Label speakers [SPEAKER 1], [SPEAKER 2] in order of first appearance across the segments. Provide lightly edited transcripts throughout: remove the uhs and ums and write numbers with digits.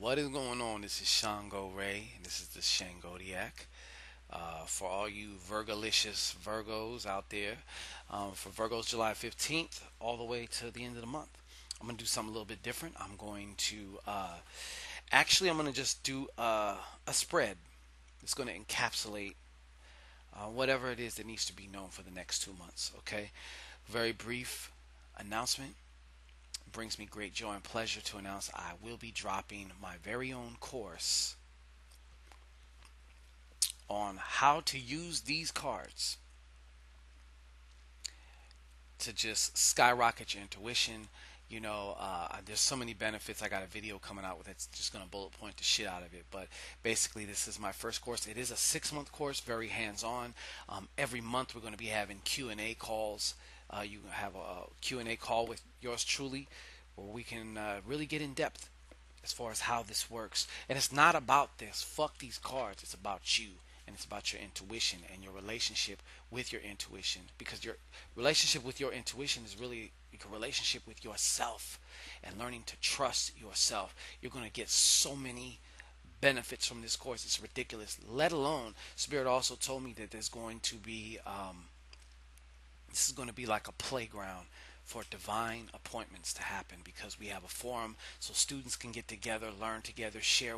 [SPEAKER 1] What is going on? This is ShanGO Ray, and this is the Shangodiac. For all you Virgolicious Virgos out there, for Virgos July 15th all the way to the end of the month, I'm going to do something a little bit different. I'm going to just do a spread. It's going to encapsulate whatever it is that needs to be known for the next 2 months, okay? Very brief announcement. Brings me great joy and pleasure to announce I will be dropping my very own course on how to use these cards to just skyrocket your intuition. There's so many benefits. I got a video coming out with it. It's just going to bullet point the shit out of it. But basically, this is my first course. It is a 6-month course, very hands-on. Every month, we're going to be having Q&A calls. You have a Q&A call with yours truly, where we can really get in depth as far as how this works. And it's not about this. Fuck these cards. It's about you. And it's about your intuition and your relationship with your intuition. Because your relationship with your intuition is really a relationship with yourself and learning to trust yourself. You're going to get so many benefits from this course. It's ridiculous. Let alone, Spirit also told me that there's going to be, this is going to be like a playground for divine appointments to happen, because we have a forum so students can get together, learn together, share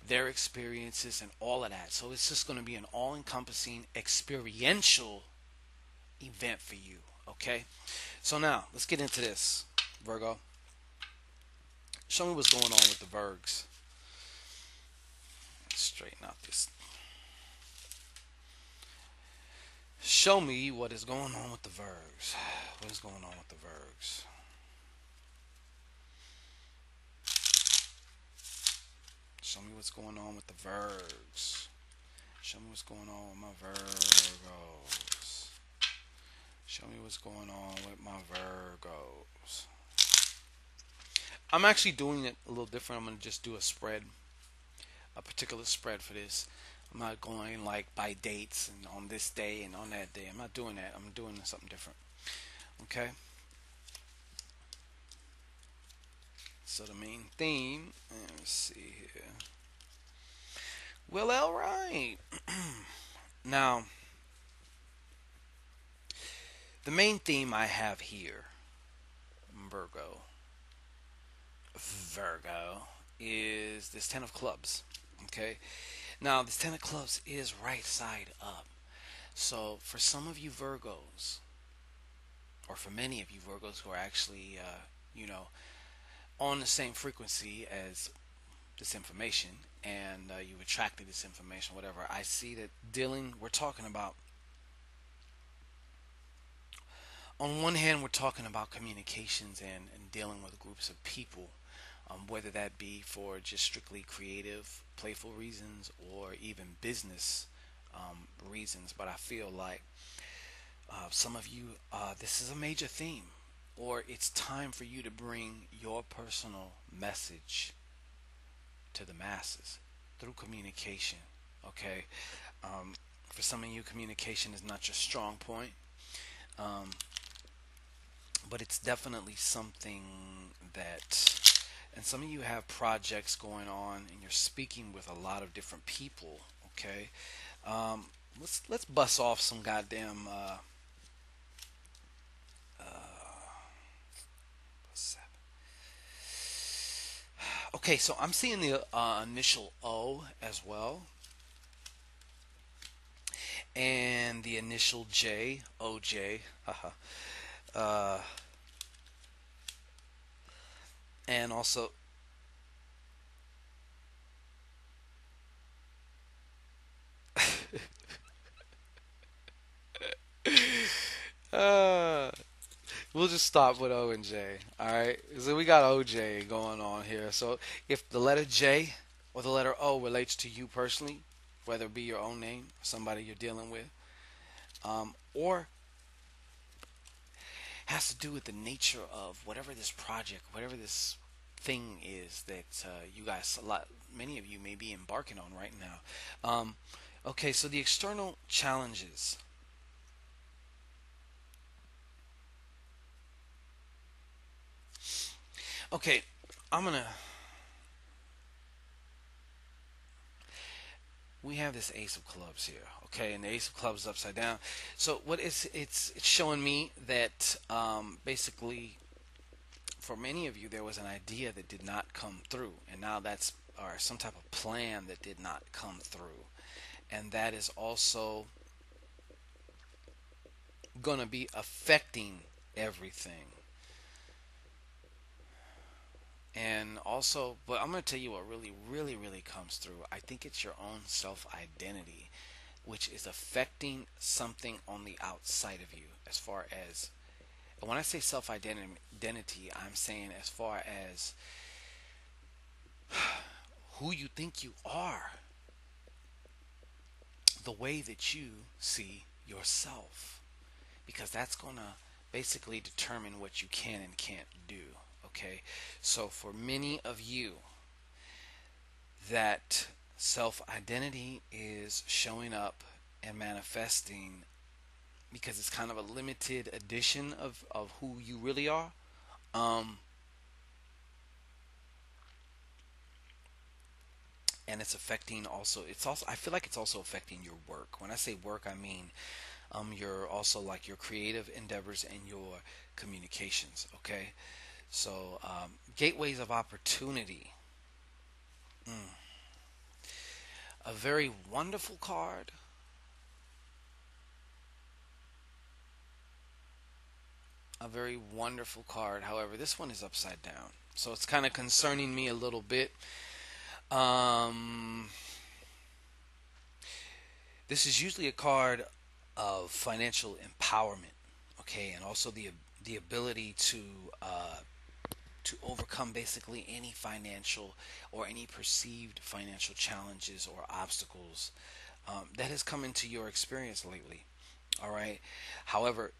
[SPEAKER 1] their experiences and all of that. So it's just going to be an all-encompassing experiential event for you. Okay, so now let's get into this. Virgo, show me what's going on with the Virgs. Straighten out this. Show me what is going on with the Virgs. What is going on with the Virgs? Show me what's going on with the Virgs. Show me what's going on with my Virgos. Show me what's going on with my Virgos. I'm actually doing it a little different. I'm going to just do a particular spread for this. I'm not going like by dates and on this day and on that day. I'm not doing that. I'm doing something different. Okay? So the main theme, let's see here. Well, all right. Now, the main theme I have here, Virgo, is this 10 of clubs. Okay? Now, this 10 of clubs is right side up. So, for some of you Virgos, or for many of you Virgos who are actually, on the same frequency as this information, and you attracted this information, whatever, I see that we're talking about, on one hand, we're talking about communications and dealing with groups of people, whether that be for just strictly creative, playful reasons, or even business reasons. But I feel like some of you, this is a major theme, or it's time for you to bring your personal message to the masses through communication. Okay, for some of you, communication is not your strong point, but it's definitely something that, and some of you have projects going on and you're speaking with a lot of different people. Okay, let's bust off some goddamn okay, so I'm seeing the initial O as well, and the initial J, OJ, uh, and also uh, we'll just stop with O and J. All right, so we got OJ going on here. So if the letter J or the letter O relates to you personally, whether it be your own name, somebody you're dealing with, or has to do with the nature of whatever this project, whatever this thing is that you guys, many of you may be embarking on right now. Okay, so the external challenges. Okay, I'm gonna we have this Ace of Clubs here, okay, and the Ace of Clubs is upside down. So what is it's showing me that basically for many of you there was an idea that did not come through, and now that's or some type of plan that did not come through, and that is also going to be affecting everything. And also, but I'm going to tell you what really, really, really comes through. I think it's your own self identity, which is affecting something on the outside of you. As far as, and when I say self identity, I'm saying as far as who you think you are, the way that you see yourself, because that's going to basically determine what you can and can't do. Okay, so for many of you, that self identity is showing up and manifesting because it's kind of a limited edition of who you really are. Um, and it's affecting also, it's also, I feel like it's also affecting your work. When I say work, I mean your also like your creative endeavors and your communications. Okay, so gateways of opportunity. Mm. A very wonderful card. A very wonderful card. However, this one is upside down. So it's kind of concerning me a little bit. Um, this is usually a card of financial empowerment, okay, and also the ability to overcome basically any financial or any perceived financial challenges or obstacles that has come into your experience lately. All right. However,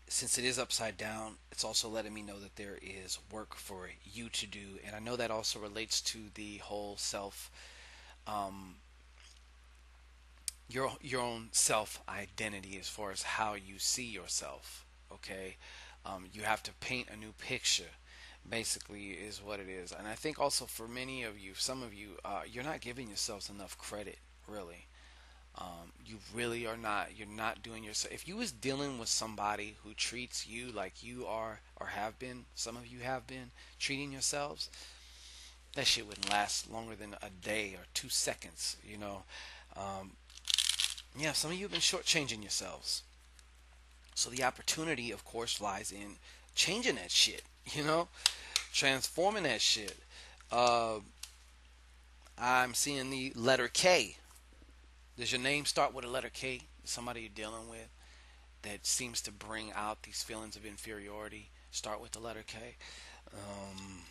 [SPEAKER 1] since it is upside down, it's also letting me know that there is work for you to do, and I know that also relates to the whole self, um, your own self identity as far as how you see yourself. Okay, you have to paint a new picture. Basically, is what it is, and I think also for many of you, some of you, you're not giving yourselves enough credit, really. You really are not. You're not doing yourself. If you was dealing with somebody who treats you like you are or have been, some of you have been treating yourselves, that shit wouldn't last longer than a day or 2 seconds. Um, yeah, some of you have been shortchanging yourselves. So the opportunity, of course, lies in changing that shit. You know, transforming that shit. Uh, I'm seeing the letter K. Does your name start with a letter K? Somebody you're dealing with that seems to bring out these feelings of inferiority start with the letter K. Um,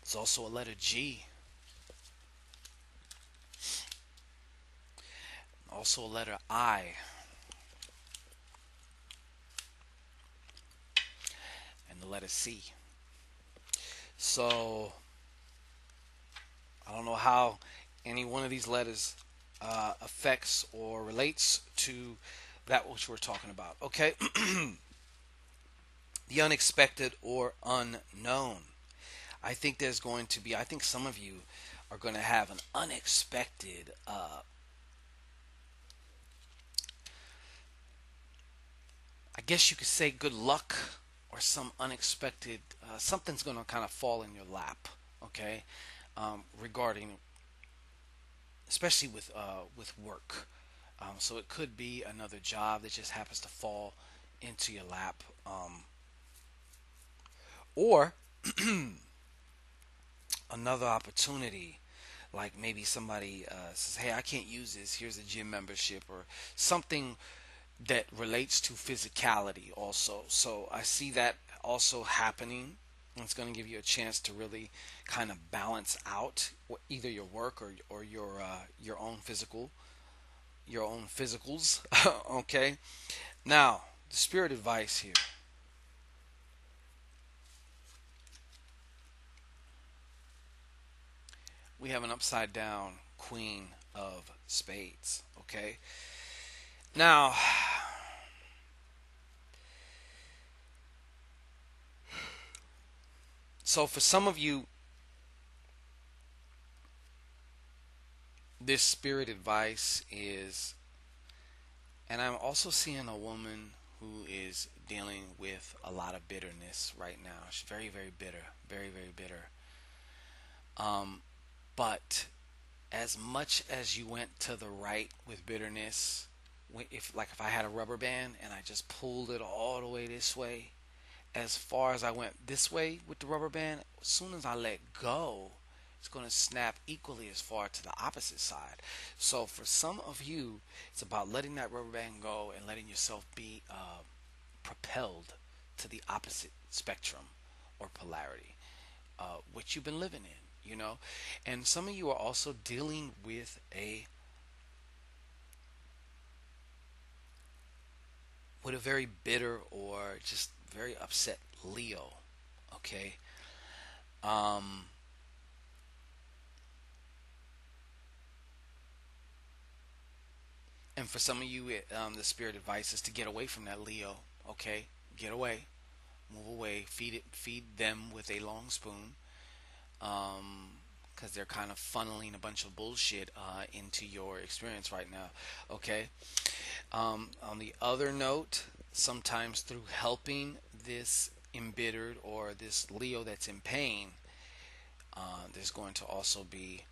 [SPEAKER 1] there's also a letter G, also a letter I, and the letter C. So I don't know how any one of these letters affects or relates to that which we're talking about. Okay, the unexpected or unknown. I think there's going to be. I think some of you are going to have an unexpected. I guess you could say good luck or some unexpected. Something's going to kind of fall in your lap. Okay, regarding especially with work. So it could be another job that just happens to fall into your lap, or another opportunity. Like maybe somebody says, "Hey, I can't use this. Here's a gym membership or something that relates to physicality." Also, so I see that also happening. It's going to give you a chance to really kind of balance out either your work or your own your own physicals. Okay. Now, the spirit advice here. We have an upside down Queen of Spades. Okay. Now, so for some of you, this spirit advice is, and I'm also seeing a woman who is dealing with a lot of bitterness right now. She's very, very bitter, very, very bitter. Um, but as much as you went to the right with bitterness, if I had a rubber band and I just pulled it all the way this way, as far as I went this way with the rubber band, as soon as I let go, it's going to snap equally as far to the opposite side. So for some of you, it's about letting that rubber band go and letting yourself be propelled to the opposite spectrum or polarity, which you've been living in, you know. And some of you are also dealing with a very bitter or just very upset Leo. Okay. Um, and for some of you, the spirit advice is to get away from that Leo. Okay, get away, move away, feed them with a long spoon. Because they're kind of funneling a bunch of bullshit into your experience right now. Okay. On the other note, sometimes through helping this embittered or this Leo that's in pain, there's going to also be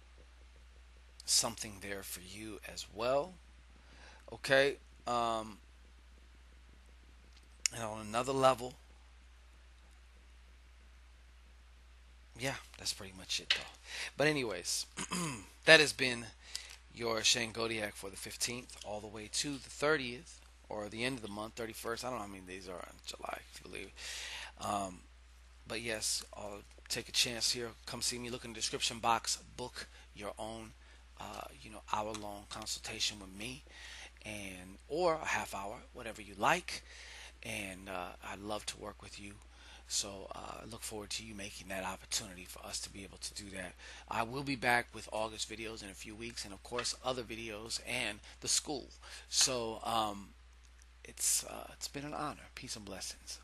[SPEAKER 1] something there for you as well. Okay. Um, and on another level, yeah, that's pretty much it though. But anyways, that has been your Shangodiac for the 15th all the way to the 30th or the end of the month, 31st. I don't know how many days are in July, if you believe. Um, but yes, I'll take a chance here. Come see me. Look in the description box. Book your own, hour-long consultation with me, and or a half hour, whatever you like. And I'd love to work with you. So I look forward to you making that opportunity for us to be able to do that. I will be back with August videos in a few weeks, and of course other videos and the school. So it's been an honor. Peace and blessings.